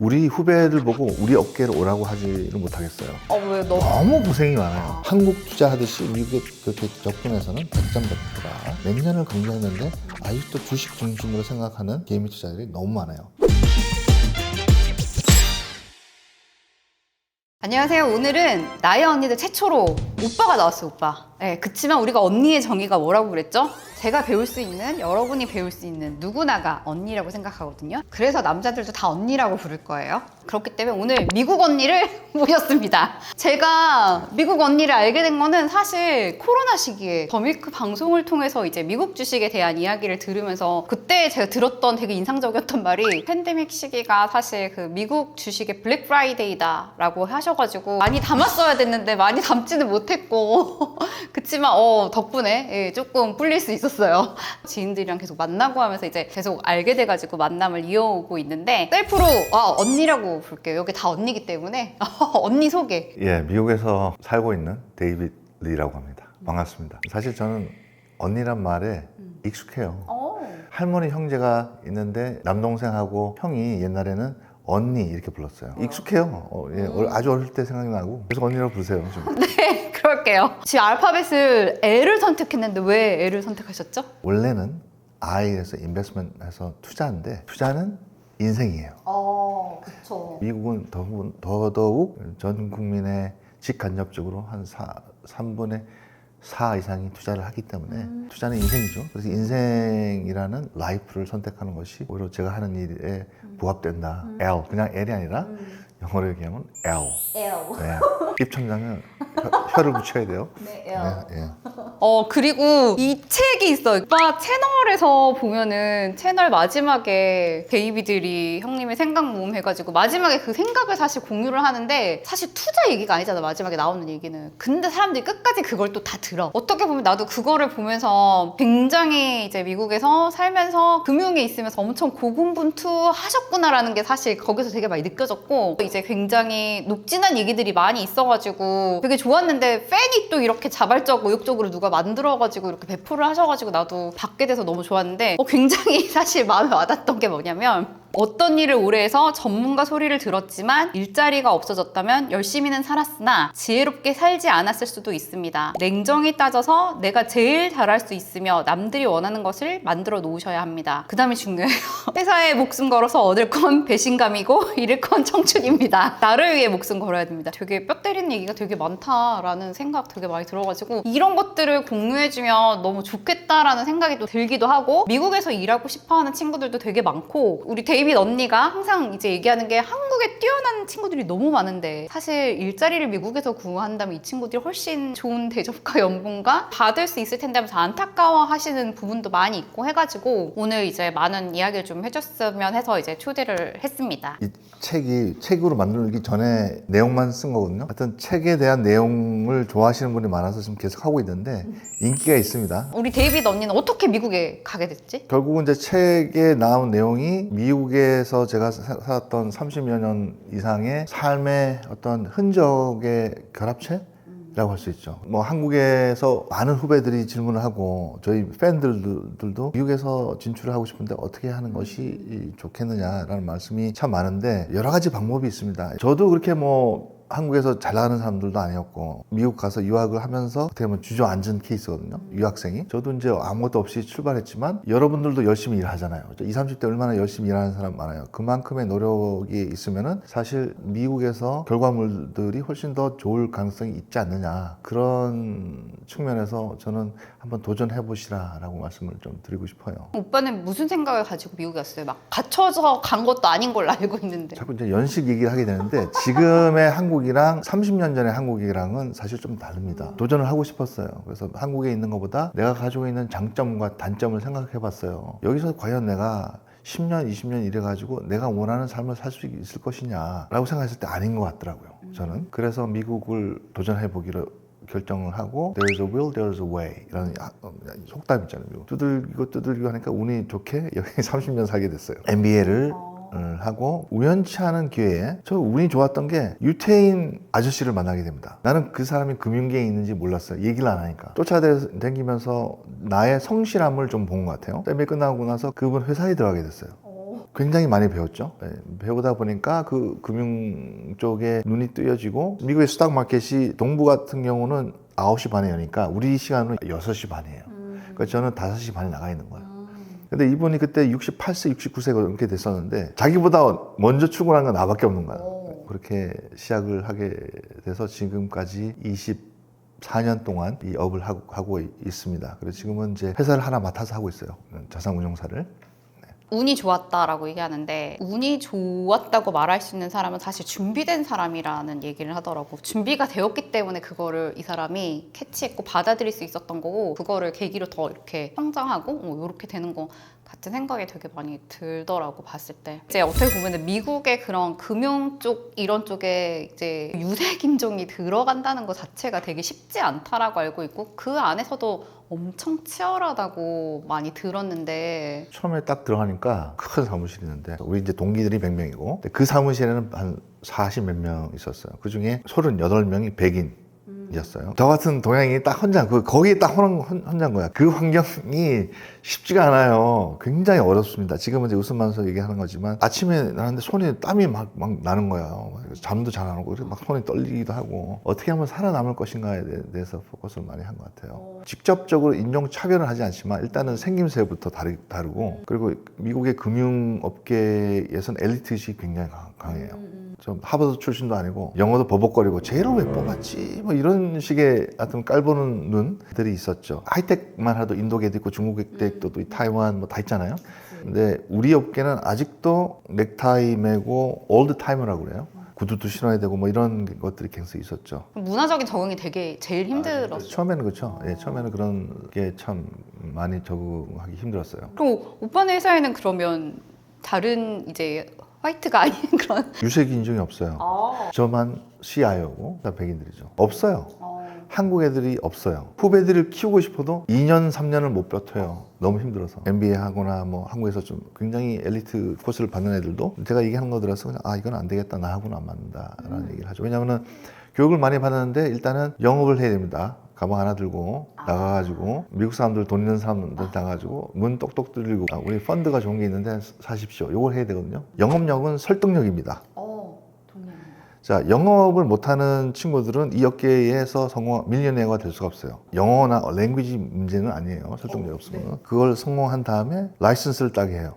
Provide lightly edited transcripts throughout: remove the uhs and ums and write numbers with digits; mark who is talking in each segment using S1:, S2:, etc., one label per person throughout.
S1: 우리 후배들 보고 우리 업계로 오라고 하지는 못하겠어요.
S2: 왜 너?
S1: 너무 고생이 많아요. 한국 투자하듯이 미국에 그렇게 접근해서는 100점 100%다. 몇 년을 경쟁했는데 아직도 주식 중심으로 생각하는 개미 투자들이 너무 많아요.
S2: 안녕하세요. 오늘은 나의 언니들 최초로 오빠가 나왔어요, 오빠. 네, 그치만 우리가 언니의 정의가 뭐라고 그랬죠? 제가 배울 수 있는, 여러분이 배울 수 있는 누구나가 언니라고 생각하거든요. 그래서 남자들도 다 언니라고 부를 거예요. 그렇기 때문에 오늘 미국 언니를 모셨습니다. 제가 미국 언니를 알게 된 거는 사실 코로나 시기에 더밀크 방송을 통해서 이제 미국 주식에 대한 이야기를 들으면서 그때 제가 들었던 되게 인상적이었던 말이 팬데믹 시기가 사실 그 미국 주식의 블랙 프라이데이다 라고 하셔가지고 많이 담았어야 됐는데 많이 담지는 못했고 그치만 덕분에 조금 불릴 수 있었어요. 지인들이랑 계속 만나고 하면서 이제 계속 알게 돼가지고 만남을 이어오고 있는데 셀프로 언니라고 부를게요. 여기 다 언니기 때문에 언니 소개.
S1: 예, 미국에서 살고 있는 데이빗 리라고 합니다. 반갑습니다. 사실 저는 언니란 말에 익숙해요. 할머니 형제가 있는데 남동생하고 형이 옛날에는 언니 이렇게 불렀어요. 익숙해요. 아주 어릴 때 생각이 나고 그래서 언니라고 부르세요. 좀.
S2: 네, 그럴게요. 지금 알파벳을 L을 선택했는데 왜 L을 선택하셨죠?
S1: 원래는 I에서 인베스트먼트해서 투자인데 투자는 인생이에요.
S2: 그쵸.
S1: 미국은 더더욱 전 국민의 직간접적으로 한 3분의 4 이상이 투자를 하기 때문에 투자는 인생이죠. 그래서 인생이라는 라이프를 선택하는 것이 오히려 제가 하는 일에 부합된다. L, 그냥 L이 아니라 영어로 얘기하면 L. 네. 입천장은 혀를 붙여야 돼요.
S2: 네,
S1: 네, 예.
S2: 그리고 이 책이 있어요. 오빠 채널에서 보면은 채널 마지막에 베이비들이 형님의 생각 모음 해가지고 마지막에 그 생각을 사실 공유를 하는데 사실 투자 얘기가 아니잖아, 마지막에 나오는 얘기는. 근데 사람들이 끝까지 그걸 또 다 들어. 어떻게 보면 나도 그거를 보면서 굉장히 이제 미국에서 살면서 금융에 있으면서 엄청 고군분투 하셨구나라는 게 사실 거기서 되게 많이 느껴졌고 이제 굉장히 녹진한 얘기들이 많이 있어가지고 되게 좋았는데 팬이 또 이렇게 자발적 의욕적으로 누가 만들어가지고 이렇게 배포를 하셔가지고 나도 받게 돼서 너무 좋았는데 굉장히 사실 마음에 와닿았던 게 뭐냐면 어떤 일을 오래 해서 전문가 소리를 들었지만 일자리가 없어졌다면 열심히는 살았으나 지혜롭게 살지 않았을 수도 있습니다. 냉정히 따져서 내가 제일 잘할 수 있으며 남들이 원하는 것을 만들어 놓으셔야 합니다. 그 다음이 중요해요. 회사에 목숨 걸어서 얻을 건 배신감이고 잃을 건 청춘입니다. 나를 위해 목숨 걸어야 됩니다. 되게 뼈 때리는 얘기가 되게 많다라는 생각 되게 많이 들어가지고 이런 것들을 공유해주면 너무 좋겠다라는 생각이 또 들기도 하고 미국에서 일하고 싶어하는 친구들도 되게 많고 우리 데이빗 언니가 항상 이제 얘기하는 게 한국에 뛰어난 친구들이 너무 많은데 사실 일자리를 미국에서 구한다면 이 친구들이 훨씬 좋은 대접과 연봉과 받을 수 있을 텐데 하면서 안타까워 하시는 부분도 많이 있고 해가지고 오늘 이제 많은 이야기를 좀 해줬으면 해서 이제 초대를 했습니다.
S1: 이 책이 책으로 만들기 전에 내용만 쓴 거거든요. 하여튼 책에 대한 내용을 좋아하시는 분이 많아서 지금 계속 하고 있는데 인기가 있습니다.
S2: 우리 데이빗 언니는 어떻게 미국에 가게 됐지?
S1: 결국은 이제 책에 나온 내용이 미국에서 제가 살았던 30여 년 이상의 삶의 어떤 흔적의 결합체? 라고 할 수 있죠. 뭐 한국에서 많은 후배들이 질문을 하고 저희 팬들도 미국에서 진출을 하고 싶은데 어떻게 하는 것이 좋겠느냐라는 말씀이 참 많은데 여러 가지 방법이 있습니다. 저도 그렇게 뭐 한국에서 잘 나가는 사람들도 아니었고 미국 가서 유학을 하면서 어떻게 보면 주저앉은 케이스거든요. 유학생이. 저도 이제 아무것도 없이 출발했지만 여러분들도 열심히 일하잖아요. 20, 30대 얼마나 열심히 일하는 사람 많아요. 그만큼의 노력이 있으면은 사실 미국에서 결과물들이 훨씬 더 좋을 가능성이 있지 않느냐. 그런 측면에서 저는 한번 도전해 보시라라고 말씀을 좀 드리고 싶어요.
S2: 오빠는 무슨 생각을 가지고 미국에 왔어요? 막 갇혀서 간 것도 아닌 걸로 알고 있는데.
S1: 자꾸 이제 연식 얘기를 하게 되는데 지금의 한국이랑 30년 전의 한국이랑은 사실 좀 다릅니다. 도전을 하고 싶었어요. 그래서 한국에 있는 것보다 내가 가지고 있는 장점과 단점을 생각해 봤어요. 여기서 과연 내가 10년, 20년 이래가지고 내가 원하는 삶을 살 수 있을 것이냐 라고 생각했을 때 아닌 것 같더라고요. 저는. 그래서 미국을 도전해 보기로 결정을 하고 There's a will, there's a way 이라는 속담 있잖아요. 두들기고 하니까 운이 좋게 여기 30년 살게 됐어요. MBA를 하고 우연치 않은 기회에 저 운이 좋았던 게 유태인 아저씨를 만나게 됩니다. 나는 그 사람이 금융계에 있는지 몰랐어요. 얘기를 안 하니까. 쫓아다니면서 나의 성실함을 좀 본 것 같아요. MBA 끝나고 나서 그분 회사에 들어가게 됐어요. 굉장히 많이 배웠죠. 네, 배우다 보니까 그 금융 쪽에 눈이 뜨여지고 미국의 스탁 마켓이 동부 같은 경우는 9시 반에 여니까 우리 시간은 6시 반이에요. 그러니까 저는 5시 반에 나가 있는 거예요. 근데 이분이 그때 68세, 69세가 넘게 됐었는데 자기보다 먼저 출근한 건 나밖에 없는 거예요. 그렇게 시작을 하게 돼서 지금까지 24년 동안 이 업을 하고 있습니다. 그래서 지금은 이제 회사를 하나 맡아서 하고 있어요. 자산운용사를.
S2: 운이 좋았다라고 얘기하는데 운이 좋았다고 말할 수 있는 사람은 사실 준비된 사람이라는 얘기를 하더라고. 준비가 되었기 때문에 그거를 이 사람이 캐치했고 받아들일 수 있었던 거고 그거를 계기로 더 이렇게 성장하고 이렇게 되는 거 같은 생각이 되게 많이 들더라고 봤을 때. 이제 어떻게 보면 미국의 그런 금융 쪽 이런 쪽에 이제 유색 인종이 들어간다는 것 자체가 되게 쉽지 않다라고 알고 있고 그 안에서도 엄청 치열하다고 많이 들었는데
S1: 처음에 딱 들어가니까 큰 사무실이 있는데 우리 이제 동기들이 100명이고 그 사무실에는 한 40 몇 명 있었어요. 그 중에 38명이 백인이었어요. 저 같은 동양인이 딱 혼자 거기에 딱 혼자인 거야. 그 환경이 쉽지가 않아요. 굉장히 어렵습니다. 지금은 이제 웃으면서 얘기하는 거지만 아침에 나는데 손이 땀이 막 나는 거야. 잠도 잘 안 오고 막 손이 떨리기도 하고 어떻게 하면 살아남을 것인가에 대해서 포커스를 많이 한 것 같아요. 직접적으로 인종 차별은 하지 않지만 일단은 생김새부터 다르고 그리고 미국의 금융업계에서는 엘리트식이 굉장히 강해요. 좀 하버드 출신도 아니고 영어도 버벅거리고 쟤를 왜 뽑았지? 뭐 이런 식의 하여튼 깔보는 눈들이 있었죠. 하이텍만 하도 인도계도 있고 중국계도 있고 타이완 뭐 다 있잖아요. 근데 우리 업계는 아직도 넥타이 매고 올드 타이머라고 그래요. 구두도 신어야 되고 뭐 이런 것들이 굉장히 있었죠.
S2: 문화적인 적응이 되게 제일 힘들었어요.
S1: 처음에는 그렇죠. 예, 처음에는 그런 게 참 많이 적응하기 힘들었어요.
S2: 그리고 오빠네 회사에는 그러면 다른 이제 화이트가 아닌 그런
S1: 유색 인종이 없어요. 저만 CIO고 다 백인들이죠. 없어요. 한국 애들이 없어요. 후배들을 키우고 싶어도 2년, 3년을 못 버텨요. 너무 힘들어서. MBA 하거나 뭐 한국에서 좀 굉장히 엘리트 코스를 받는 애들도 제가 얘기하는 거 들어서 그냥 이건 안 되겠다. 나하고는 안 맞는다라는 얘기를 하죠. 왜냐하면 교육을 많이 받았는데 일단은 영업을 해야 됩니다. 가방 하나 들고 나가가지고 미국 사람들 돈 있는 사람들 나가가지고 문 똑똑 뚫리고 우리 펀드가 좋은 게 있는데 사십시오. 이걸 해야 되거든요. 영업력은 설득력입니다. 자, 영업을 못하는 친구들은 이 업계에서 밀리언웨어가 될 수가 없어요. 영어나 랭귀지 문제는 아니에요. 설득력이 없으면. 그걸 성공한 다음에 라이선스를 따게 해요.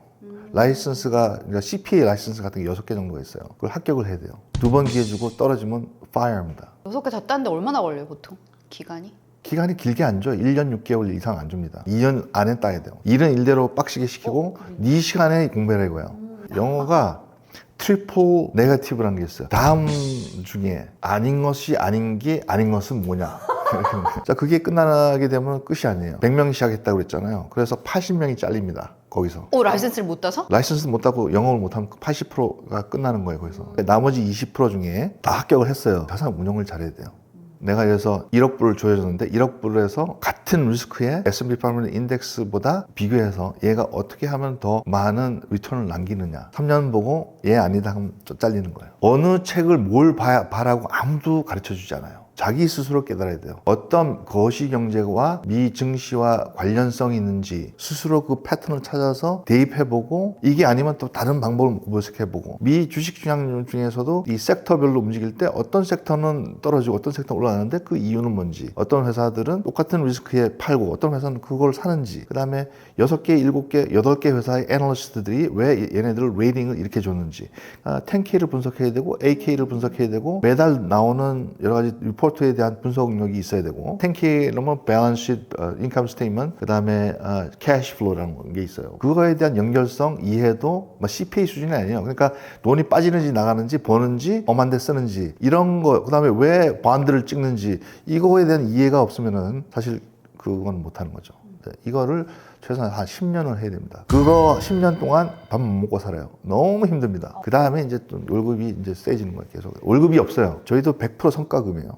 S1: 라이선스가 그러니까 CPA 라이선스 같은 게 6개 정도가 있어요. 그걸 합격을 해야 돼요. 2번 기회 주고 떨어지면 fire입니다.
S2: 6개 다 땄는데 얼마나 걸려요 보통? 기간이?
S1: 기간이 길게 안 줘요. 1년 6개월 이상 안 줍니다. 2년 안에 따야 돼요. 일은 일대로 빡시게 시키고 네 시간에 공부를 해고요. 영어가 트리플 네거티브라는 게 있어요. 다음 중에 아닌 것이 아닌 게 아닌 것은 뭐냐. 자, 그게 끝나게 되면 끝이 아니에요. 100명이 시작했다고 그랬잖아요. 그래서 80명이 잘립니다. 거기서.
S2: 라이센스를 못 따서?
S1: 라이선스 못 따고 영업을 못하면 80%가 끝나는 거예요. 거기서. 나머지 20% 중에 다 합격을 했어요. 저 사람 운영을 잘해야 돼요. 내가 여기서 1억 불을 줘줬는데 1억 불을 해서 같은 리스크에 S&P 500 인덱스보다 비교해서 얘가 어떻게 하면 더 많은 리턴을 남기느냐. 3년 보고 얘 아니다 하면 잘리는 거예요. 어느 책을 뭘 봐라고 아무도 가르쳐주지 않아요. 자기 스스로 깨달아야 돼요. 어떤 거시경제와 미 증시와 관련성이 있는지 스스로 그 패턴을 찾아서 대입해보고 이게 아니면 또 다른 방법을 모색해보고 미 주식 시장 중에서도 이 섹터별로 움직일 때 어떤 섹터는 떨어지고 어떤 섹터는 올라가는데 그 이유는 뭔지 어떤 회사들은 똑같은 리스크에 팔고 어떤 회사는 그걸 사는지 그 다음에 6개, 7개, 8개 회사의 애널리스트들이 왜 얘네들 레이팅을 이렇게 줬는지 10K를 분석해야 되고 AK를 분석해야 되고 매달 나오는 여러 가지 리포트에 대한 분석력이 있어야 되고 10K라면 밸런스, 인컴 스테이트먼트 그 다음에 캐시 플로우라는 게 있어요. 그거에 대한 연결성, 이해도 CPA 수준이 아니에요. 그러니까 돈이 빠지는지 나가는지 버는지 엄한 데 쓰는지 이런 거 그 다음에 왜 반드를 찍는지 이거에 대한 이해가 없으면은 사실 그건 못하는 거죠. 이거를 최소한 한 10년을 해야 됩니다. 그거 10년 동안 밥 못 먹고 살아요. 너무 힘듭니다. 그 다음에 이제 또 월급이 이제 세지는 거예요. 계속 월급이 없어요. 저희도 100% 성과금이에요.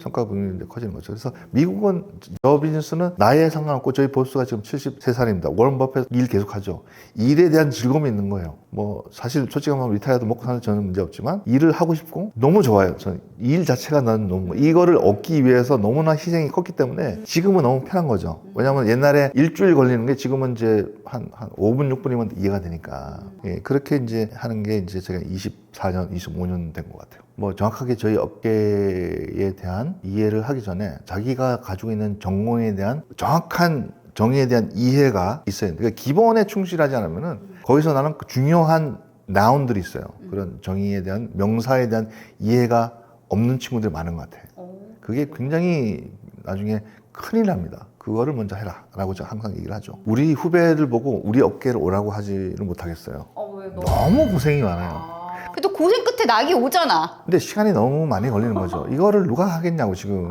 S1: 성과 부분이 커지는 거죠. 그래서 미국은 저 비즈니스는 나이에 상관없고 저희 보스가 지금 73살입니다. 워런 버핏 일 계속하죠. 일에 대한 즐거움이 있는 거예요. 뭐 사실 솔직히 말하면 리타이어도 먹고 사는 저는 문제 없지만 일을 하고 싶고 너무 좋아요. 저는 일 자체가 나는 너무 이거를 얻기 위해서 너무나 희생이 컸기 때문에 지금은 너무 편한 거죠. 왜냐하면 옛날에 일주일 걸리는 게 지금은 이제 한 5분 6분이면 이해가 되니까 예, 그렇게 이제 하는 게 이제 제가 24년 25년 된 것 같아요. 뭐 정확하게 저희 업계에 대한 이해를 하기 전에 자기가 가지고 있는 전공에 대한 정확한 정의에 대한 이해가 있어야 돼요. 그러니까 기본에 충실하지 않으면은 거기서 나는 중요한 나운들이 있어요. 그런 정의에 대한 명사에 대한 이해가 없는 친구들이 많은 것 같아요. 그게 굉장히 나중에 큰일 납니다. 그거를 먼저 해라 라고 제가 항상 얘기를 하죠. 우리 후배들 보고 우리 업계를 오라고 하지는 못하겠어요.
S2: 왜
S1: 너무 고생이 많아요.
S2: 그래도 고생 끝에 낙이 오잖아.
S1: 근데 시간이 너무 많이 걸리는 거죠. 이거를 누가 하겠냐고 지금.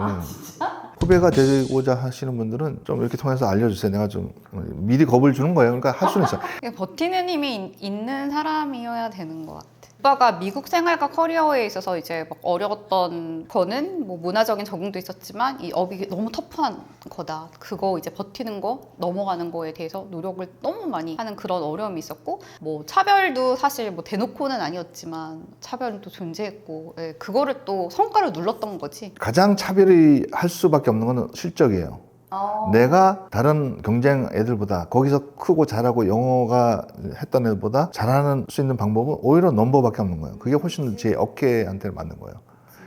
S1: 후배가 되고자 하시는 분들은 좀 이렇게 통해서 알려주세요. 내가 좀 미리 겁을 주는 거예요. 그러니까 할 수는 있어요.
S2: 버티는 힘이 있는 사람이어야 되는 것 같아. 오빠가 미국 생활과 커리어에 있어서 이제 막 어려웠던 거는 뭐 문화적인 적응도 있었지만 이 업이 너무 터프한 거다. 그거 이제 버티는 거, 넘어가는 거에 대해서 노력을 너무 많이 하는 그런 어려움이 있었고 뭐 차별도 사실 뭐 대놓고는 아니었지만 차별은 또 존재했고 예, 그거를 또 성과를 눌렀던 거지.
S1: 가장 차별이 할 수밖에 없는 거는 실적이에요. 내가 다른 경쟁 애들보다 거기서 크고 잘하고 영어가 했던 애들보다 잘하는 수 있는 방법은 오히려 넘버밖에 없는 거예요. 그게 훨씬 제 어깨한테 맞는 거예요.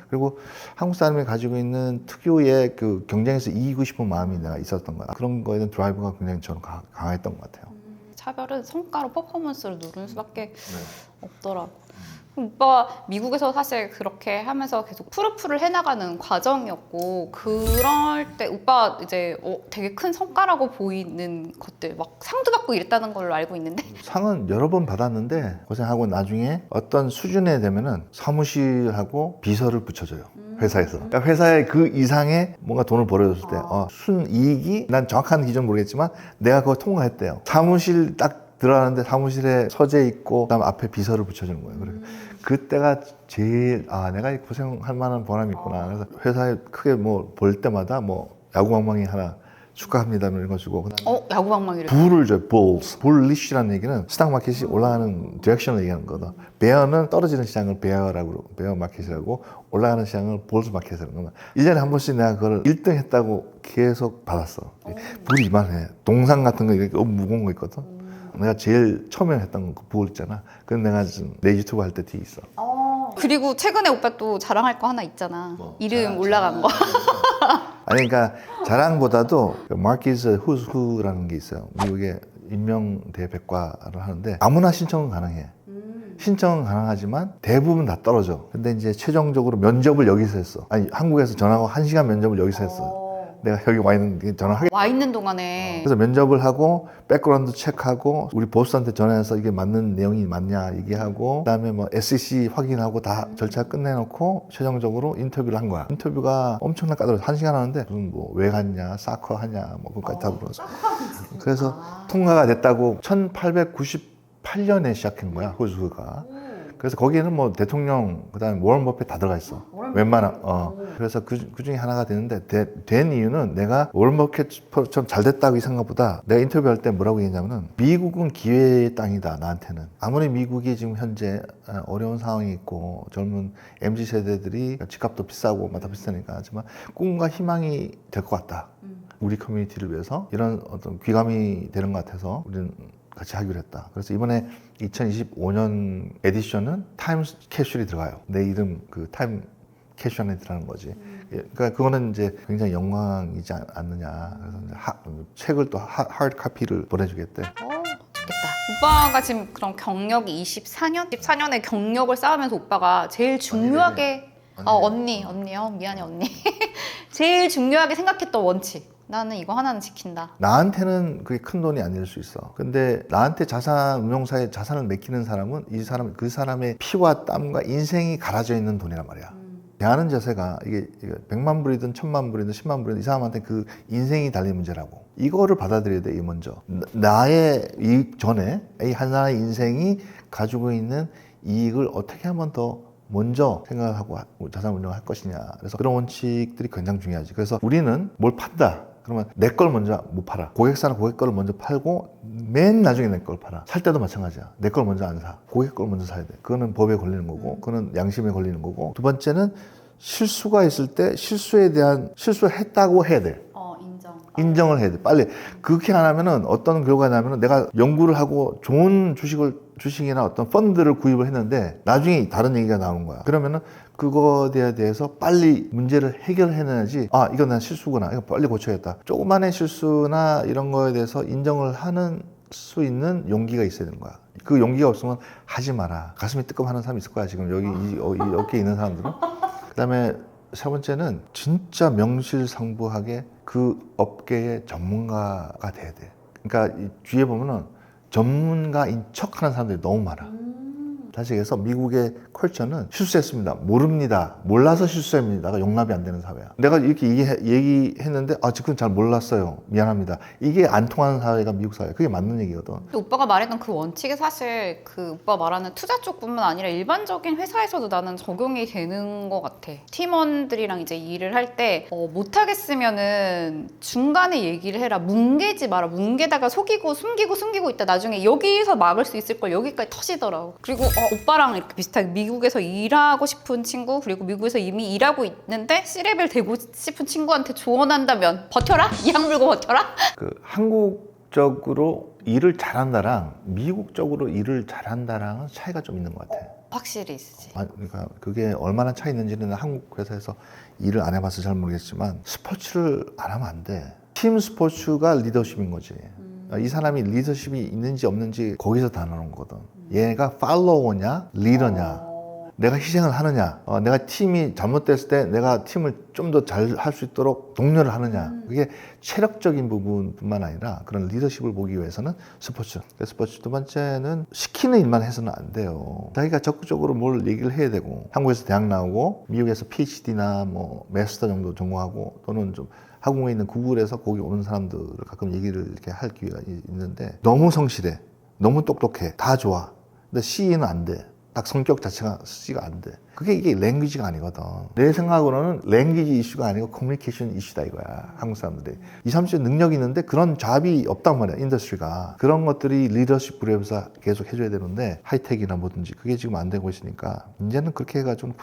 S1: 그리고 한국 사람이 가지고 있는 특유의 그 경쟁에서 이기고 싶은 마음이 내가 있었던 거야. 그런 거에 대한 드라이브가 굉장히 저는 강했던 것 같아요.
S2: 차별은 성과로 퍼포먼스를 누르는 수밖에 없더라고. 오빠가 미국에서 사실 그렇게 하면서 계속 프루프를 해나가는 과정이었고 그럴 때 오빠 이제 되게 큰 성과라고 보이는 것들 막 상도 받고 이랬다는 걸로 알고 있는데
S1: 상은 여러 번 받았는데 고생하고 나중에 어떤 수준에 되면은 사무실하고 비서를 붙여줘요. 회사에서. 그러니까 회사에 그 이상의 뭔가 돈을 벌어줬을 때 순이익이 난 정확한 기준 모르겠지만 내가 그거 통과했대요. 사무실 딱 들어가는데 사무실에 서재 있고 그다음 앞에 비서를 붙여주는 거예요. 그래서 그때가 제일 내가 고생할 만한 보람이 있구나. 그래서 회사에 크게 뭐 볼 때마다 뭐 야구방망이 하나 축하합니다 이런 거 주고
S2: 야구방망이를
S1: 불을 줘요. bulish라는 얘기는 스탁 마켓이 올라가는 디렉션을 얘기하는 거다. 베어는 떨어지는 시장을 베어 마켓이라고 올라가는 시장을 볼스 마켓이라는 거다. 1년에 한 번씩 내가 그걸 1등 했다고 계속 받았어. 불이 이만해. 동상 같은 거 이렇게 무거운 거 있거든. 내가 제일 처음에 했던 거 부을 있잖아. 그건 내가 지금 내 유튜브 할 때 뒤에 있어.
S2: 그리고 최근에 오빠 또 자랑할 거 하나 있잖아. 이름 올라간 거.
S1: 아니 그러니까 자랑보다도 마켓 후스후라는 게 있어요. 미국의 인명대 백과를 하는데 아무나 신청은 가능해. 신청은 가능하지만 대부분 다 떨어져. 근데 이제 최종적으로 면접을 여기서 했어. 아니 한국에서 전화하고 1시간 면접을 여기서 했어. 내가 여기 와 있는 전화하게.
S2: 와 있는 동안에.
S1: 그래서 면접을 하고 백그라운드 체크하고 우리 보스한테 전화해서 이게 맞는 내용이 맞냐 얘기하고 그다음에 뭐 SEC 확인하고 다 절차 끝내놓고 최종적으로 인터뷰를 한 거야. 인터뷰가 엄청나게 까다로워. 1시간 하는데 무슨 뭐 왜 갔냐, 사커 하냐, 뭐 그것까지 다 물어서. 그래서 통과가 됐다고 1898년에 시작한 거야 호주가. 그래서 거기에는 뭐 대통령 그다음에 워런 버핏 다 들어가 있어. 웬만한 그래서 그 중에 하나가 되는데 된 이유는 내가 워런 버핏처럼 잘 됐다고 이 생각보다 내가 인터뷰할 때 뭐라고 얘기했냐면은 미국은 기회의 땅이다 나한테는. 아무리 미국이 지금 현재 어려운 상황이 있고 젊은 MZ 세대들이 집값도 비싸고 다 비싸니까 하지만 꿈과 희망이 될 것 같다. 우리 커뮤니티를 위해서 이런 어떤 귀감이 되는 것 같아서 우리는 같이 하기로 했다. 그래서 이번에 2025년 에디션은 타임 캐슐이 들어가요. 내 이름 그 타임 캐슐 안에 들어가는 거지. 그러니까 그거는 이제 굉장히 영광이지 않느냐. 그래서 이제 책을 또 하드 카피를 보내주겠대.
S2: 좋겠다. 오빠가 지금 그런 경력이 24년의 경력을 쌓으면서 오빠가 제일 중요하게 언니요? 미안해 언니. 제일 중요하게 생각했던 원칙. 나는 이거 하나는 지킨다.
S1: 나한테는 그게 큰 돈이 아닐 수 있어. 근데 나한테 운용사에 자산을 맡기는 사람은 그 사람의 피와 땀과 인생이 갈아져 있는 돈이란 말이야. 대하는 자세가 이게 100만 불이든 1000만 불이든 10만 불이든 이 사람한테 그 인생이 달린 문제라고. 이거를 받아들여야 돼, 이 먼저. 나의 이익 전에 이 하나의 인생이 가지고 있는 이익을 어떻게 하면 더 먼저 생각을 하고 자산 운용을 할 것이냐. 그래서 그런 원칙들이 굉장히 중요하지. 그래서 우리는 뭘 판다. 그러면 내 걸 먼저 못 팔아. 고객사는 고객 거를 먼저 팔고 맨 나중에 내 걸 팔아. 살 때도 마찬가지야. 내 걸 먼저 안 사. 고객 걸 먼저 사야 돼. 그거는 법에 걸리는 거고, 그거는 양심에 걸리는 거고. 두 번째는 실수가 있을 때 실수에 대한 실수했다고 해야 돼. 인정을 해야 돼. 빨리. 그렇게 안 하면은 어떤 결과가 나면은 내가 연구를 하고 좋은 주식이나 어떤 펀드를 구입을 했는데 나중에 다른 얘기가 나오는 거야. 그러면은 그거에 대해서 빨리 문제를 해결해내야지. 아, 이건 난 실수구나. 이거 빨리 고쳐야겠다. 조그만의 실수나 이런 거에 대해서 인정을 하는 수 있는 용기가 있어야 되는 거야. 그 용기가 없으면 하지 마라. 가슴이 뜨끔하는 사람이 있을 거야. 지금 여기 이 어깨에 있는 사람들은. 그다음에 세 번째는 진짜 명실상부하게 그 업계의 전문가가 돼야 돼. 그러니까 이 뒤에 보면은 전문가인 척하는 사람들이 너무 많아. 다시 얘기해서 미국의 컬처는 실수했습니다. 모릅니다. 몰라서 실수합니다가 용납이 안 되는 사회야. 내가 이렇게 얘기했는데 지금 잘 몰랐어요. 미안합니다. 이게 안 통하는 사회가 미국 사회야. 그게 맞는 얘기거든.
S2: 근데 오빠가 말했던 그 원칙이 사실 그 오빠 말하는 투자 쪽뿐만 아니라 일반적인 회사에서도 나는 적용이 되는 것 같아. 팀원들이랑 이제 일을 할 때 못하겠으면은 중간에 얘기를 해라. 뭉개지 마라. 뭉개다가 속이고 숨기고 있다. 나중에 여기서 막을 수 있을 걸 여기까지 터지더라고. 그리고 오빠랑 이렇게 비슷하게 미국에서 일하고 싶은 친구, 그리고 미국에서 이미 일하고 있는데 C레벨 되고 싶은 친구한테 조언한다면 버텨라? 이악 물고 버텨라?
S1: 그 한국적으로 일을 잘한다랑 미국적으로 일을 잘한다랑은 차이가 좀 있는 것 같아.
S2: 확실히 있으지.
S1: 그러니까 그게 얼마나 차이 있는지는 한국 회사에서 일을 안 해봐서 잘 모르겠지만 스포츠를 안 하면 안 돼. 팀 스포츠가 리더십인 거지. 이 사람이 리더십이 있는지 없는지 거기서 다 나오는 거거든. 얘가 팔로워냐 리더냐, 내가 희생을 하느냐, 내가 팀이 잘못됐을 때 내가 팀을 좀 더 잘 할 수 있도록 독려를 하느냐. 그게 체력적인 부분뿐만 아니라 그런 리더십을 보기 위해서는 스포츠. 스포츠 두 번째는 시키는 일만 해서는 안 돼요. 자기가 적극적으로 뭘 얘기를 해야 되고, 한국에서 대학 나오고 미국에서 PhD나 뭐 마스터 정도 전공하고 또는 좀 한국에 있는 구글에서 거기 오는 사람들을 가끔 얘기를 이렇게 할 기회가 있는데 너무 성실해, 너무 똑똑해, 다 좋아. 근데 C는 안 돼. 딱 성격 자체가 C가 안 돼. 이게 랭귀지가 아니거든. 내 생각으로는 랭귀지 이슈가 아니고 커뮤니케이션 이슈다 이거야. 한국 사람들이 20, 30대 능력이 있는데 그런 잡이 없단 말이야. 인더스트리가. 그런 것들이 리더십 그룹에서 계속 해줘야 되는데 하이텍이나 뭐든지 그게 지금 안 되고 있으니까 이제는 그렇게 해가지고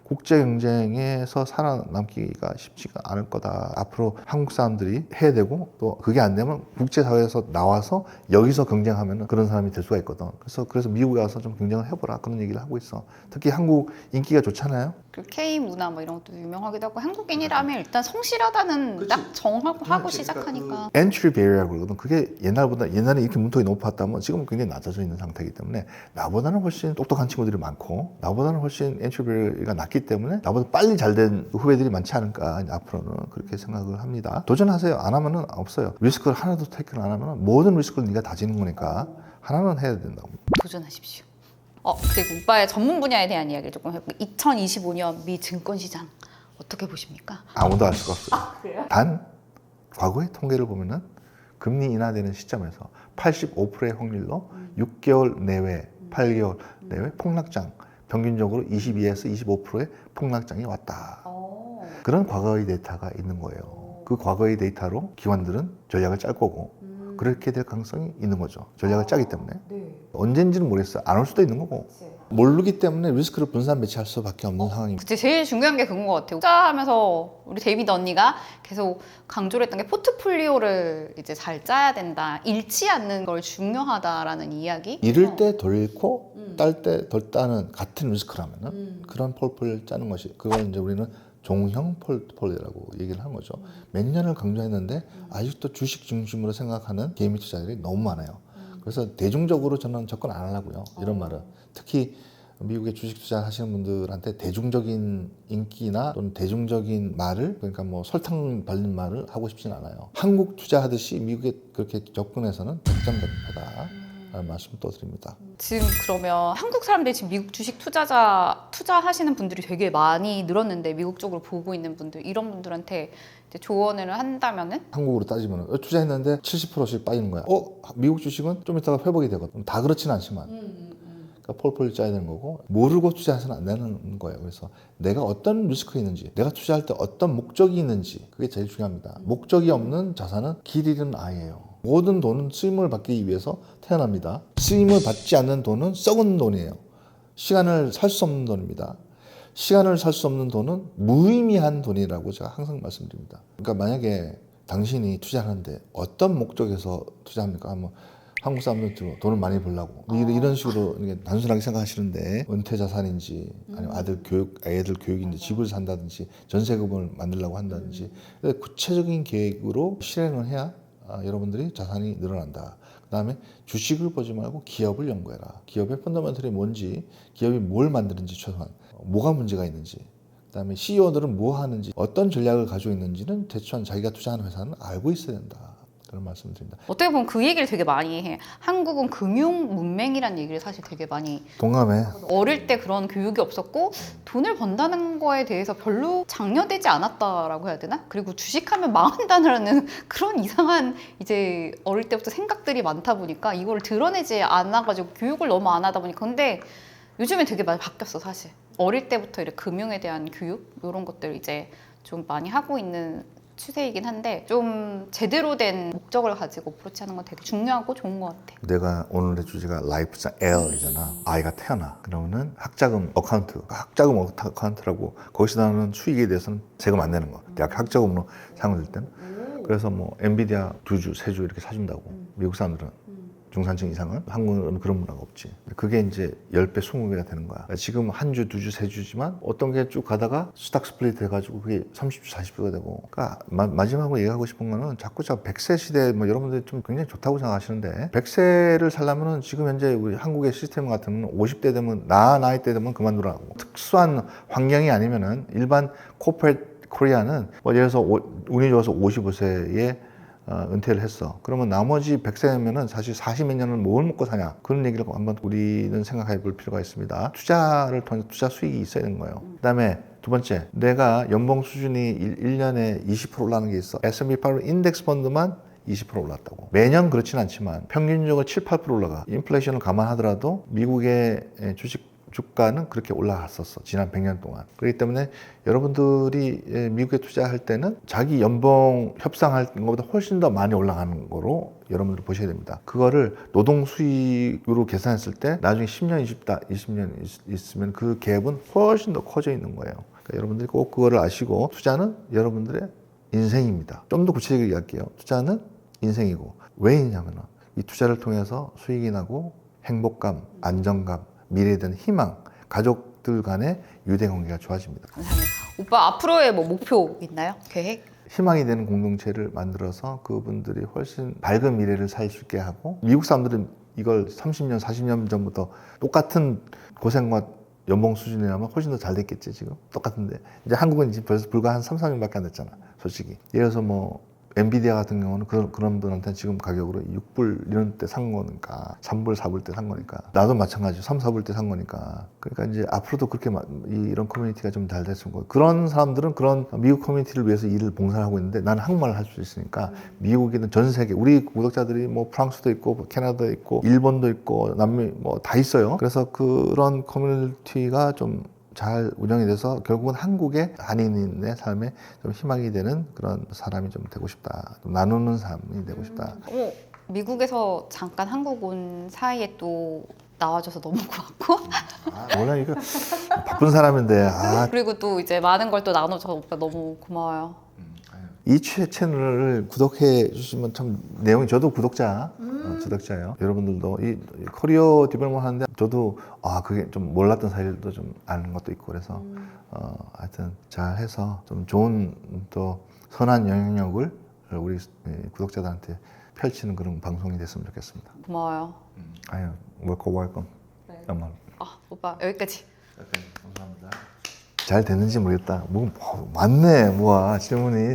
S1: 국제 경쟁에서 살아남기가 쉽지가 않을 거다. 앞으로 한국 사람들이 해야 되고, 또 그게 안 되면 국제사회에서 나와서 여기서 경쟁하면 그런 사람이 될 수가 있거든. 그래서 미국에 가서 좀 경쟁을 해보라. 그런 얘기를 하고 있어. 특히 한국 인기가 좋잖아요.
S2: 그 K 문화 뭐 이런 것도 유명하기도 하고, 한국인이라면 일단 성실하다는 딱 정하고 하고 시작하니까.
S1: 엔트리 베리어라고 그러거든. 그게 옛날에 이렇게 문턱이 높았다면 지금은 굉장히 낮아져 있는 상태이기 때문에 나보다는 훨씬 똑똑한 친구들이 많고 나보다는 훨씬 엔트리 베리어가 낮기 때문에 나보다 빨리 잘된 후배들이 많지 않을까. 앞으로는 그렇게 생각을 합니다. 도전하세요. 안 하면은 없어요. 리스크를 하나도 테이크를 안 하면 모든 리스크를 네가 다 지는 거니까 하나는 해야 된다고.
S2: 도전하십시오. 그리고 오빠의 전문 분야에 대한 이야기를 조금 해볼게요. 2025년 미 증권시장 어떻게 보십니까?
S1: 아무도 알 수가 없어요.
S2: 그래요?
S1: 단 과거의 통계를 보면은 금리 인하되는 시점에서 85%의 확률로 6개월 내외, 8개월 내외 폭락장, 평균적으로 22에서 25%의 폭락장이 왔다. 그런 과거의 데이터가 있는 거예요. 그 과거의 데이터로 기관들은 전략을 짤 거고 그렇게 될 가능성이 있는 거죠. 전략을 짜기 때문에. 언젠지는 모르겠어요. 안 올 수도 있는 거고. 모르기 때문에 리스크를 분산 배치할 수밖에 없는 상황입니다.
S2: 그치, 제일 중요한 게 그건 것 같아요. 투자하면서 우리 데이비드 언니가 계속 강조를 했던 게 포트폴리오를 이제 잘 짜야 된다. 잃지 않는 걸 중요하다라는 이야기.
S1: 잃을 때 덜 잃고 딸 때 덜 따는 같은 리스크라면은 그런 포트폴리오를 짜는 것이, 그걸 이제 우리는 종형 포트폴리오라고 얘기를 하는 거죠. 몇 년을 강조했는데 아직도 주식 중심으로 생각하는 개미 투자들이 너무 많아요. 그래서 대중적으로 저는 접근 안 하려고요. 이런 말은. 특히 미국의 주식 투자 하시는 분들한테 대중적인 인기나 또는 대중적인 말을, 그러니까 뭐 설탕 발린 말을 하고 싶지는 않아요. 한국 투자하듯이 미국에 그렇게 접근해서는 백전백패다. 라는 말씀 또 드립니다.
S2: 지금 그러면 한국 사람들이 지금 미국 주식 투자하시는 분들이 되게 많이 늘었는데, 미국 쪽으로 보고 있는 분들, 이런 분들한테 이제 조언을 한다면은?
S1: 한국으로 따지면 투자했는데 70%씩 빠지는 거야. 미국 주식은 좀 이따가 회복이 되거든. 다 그렇지는 않지만. 그러니까 폴폴 짜야 되는 거고 모르고 투자해서는 안 되는 거예요. 그래서 내가 어떤 리스크가 있는지, 내가 투자할 때 어떤 목적이 있는지 그게 제일 중요합니다. 목적이 없는 자산은 길 잃은 아이예요. 모든 돈은 쓰임을 받기 위해서 태어납니다. 쓰임을 받지 않는 돈은 썩은 돈이에요. 시간을 살 수 없는 돈입니다. 시간을 살 수 없는 돈은 무의미한 돈이라고 제가 항상 말씀드립니다. 그러니까 만약에 당신이 투자하는데 어떤 목적에서 투자합니까? 뭐 한국 사람들 돈을 많이 벌려고 이런 식으로 이게 단순하게 생각하시는데 은퇴 자산인지 아니면 애들 교육인지 집을 산다든지 전세금을 만들려고 한다든지 구체적인 계획으로 실행을 해야 여러분들이 자산이 늘어난다. 그 다음에 주식을 보지 말고 기업을 연구해라. 기업의 펀더멘털이 뭔지, 기업이 뭘 만드는지 최소한 뭐가 문제가 있는지, 그 다음에 CEO들은 뭐 하는지, 어떤 전략을 가지고 있는지는 대충 자기가 투자하는 회사는 알고 있어야 된다. 그런 말씀을 드립니다.
S2: 어떻게 보면 그 얘기를 되게 많이 해. 한국은 금융 문맹이라는 얘기를 사실 되게 많이
S1: 동감해.
S2: 어릴 때 그런 교육이 없었고 돈을 번다는 거에 대해서 별로 장려되지 않았다라고 해야 되나? 그리고 주식하면 망한다는 그런 이상한 이제 어릴 때부터 생각들이 많다 보니까 이걸 드러내지 않아가지고 교육을 너무 안 하다 보니까 근데 요즘에 되게 많이 바뀌었어 사실. 어릴 때부터 이렇게 금융에 대한 교육 이런 것들 이제 좀 많이 하고 있는 추세이긴 한데 좀 제대로 된 목적을 가지고 어프로치하는 건 되게 중요하고 좋은 것 같아.
S1: 내가 오늘의 주제가 라이프상 L이잖아. 아이가 태어나. 그러면은 학자금 어카운트, 학자금 어카운트라고 거기서 나오는 수익에 대해서는 세금 안 내는 거. 대학 학자금으로 사용될 때는. 그래서 뭐 엔비디아 2주, 3주 이렇게 사준다고. 미국 사람들은. 중산층 이상은 한국은 그런 문화가 없지. 그게 이제 10배, 20배가 되는 거야. 지금 한 주, 2주, 3주지만 어떤 게 쭉 가다가 스탁 스플릿 해가지고 그게 30주, 40주가 되고. 그러니까 마지막으로 얘기하고 싶은 거는 자꾸 100세 시대 뭐 여러분들이 좀 굉장히 좋다고 생각하시는데 100세를 살려면은 지금 현재 우리 한국의 시스템 같으면 50대 되면 나이 때 되면 그만두라고. 특수한 환경이 아니면은 일반 코퍼레이트 코리아는 뭐 예를 들어서 운이 좋아서 55세에 은퇴를 했어. 그러면 나머지 100세면은 사실 40몇 년을 뭘 먹고 사냐. 그런 얘기를 한번 우리는 생각해 볼 필요가 있습니다. 투자를 통해서 투자 수익이 있어야 되는 거예요. 그 다음에 두 번째, 내가 연봉 수준이 1년에 20% 올라가는 게 있어. S&P 500 인덱스 펀드만 20% 올랐다고. 매년 그렇진 않지만 평균적으로 7, 8% 올라가. 인플레이션을 감안하더라도 미국의 주가는 그렇게 올라갔었어. 지난 100년 동안. 그렇기 때문에 여러분들이 미국에 투자할 때는 자기 연봉 협상할 것보다 훨씬 더 많이 올라가는 거로 여러분들 보셔야 됩니다. 그거를 노동 수익으로 계산했을 때 나중에 10년, 20년 있으면 그 갭은 훨씬 더 커져 있는 거예요. 그러니까 여러분들이 꼭 그거를 아시고 투자는 여러분들의 인생입니다. 좀 더 구체적으로 얘기할게요. 투자는 인생이고 왜 있냐면은 이 투자를 통해서 수익이 나고 행복감, 안정감, 미래에 대한 희망, 가족들 간의 유대관계가 좋아집니다.
S2: 감사합니다. 오빠 앞으로의 뭐 목표 있나요? 계획?
S1: 희망이 되는 공동체를 만들어서 그분들이 훨씬 밝은 미래를 살 수 있게 하고 미국 사람들은 이걸 30년, 40년 전부터 똑같은 고생과 연봉 수준이라면 훨씬 더 잘 됐겠지 지금 똑같은데 이제 한국은 지금 벌써 불과 한 3, 4년밖에 안 됐잖아 솔직히. 예를 들어서 뭐 엔비디아 같은 경우는 그런 분들한테는 지금 가격으로 6불 이런 때 산 거니까 3불, 4불 때 산 거니까 나도 마찬가지로 3, 4불 때 산 거니까 그러니까 이제 앞으로도 그렇게 이런 커뮤니티가 좀 잘 됐을 거고 그런 사람들은 그런 미국 커뮤니티를 위해서 일을 봉사를 하고 있는데 나는 한국말을 할 수 있으니까 미국이든 전 세계 우리 구독자들이 뭐 프랑스도 있고 캐나다도 있고 일본도 있고 남미 뭐 다 있어요. 그래서 그런 커뮤니티가 좀 잘 운영이 돼서 결국은 한국의 한인의 삶에 좀 희망이 되는 그런 사람이 좀 되고 싶다. 좀 나누는 사람이 되고 싶다.
S2: 미국에서 잠깐 한국 온 사이에 또 나와줘서 너무 고맙고
S1: 원래 이거 바쁜 사람인데
S2: 그리고 또 이제 많은 걸 또 나눠줘서 오빠 너무 고마워요.
S1: 이 채널을 구독해 주시면 참 내용이 저도 구독자예요. 여러분들도 이 커리어 디벨롭먼트 하는데 저도 그게 좀 몰랐던 사실도 좀 아는 것도 있고 그래서 하여튼 잘 해서 좀 좋은 또 선한 영향력을 우리 구독자들한테 펼치는 그런 방송이 됐으면 좋겠습니다.
S2: 고마워요.
S1: 아유, 웰컴.
S2: 네.
S1: 오빠
S2: 오빠 여기까지.
S1: 감사합니다. 잘 됐는지 모르겠다. 뭐 많네, 질문이.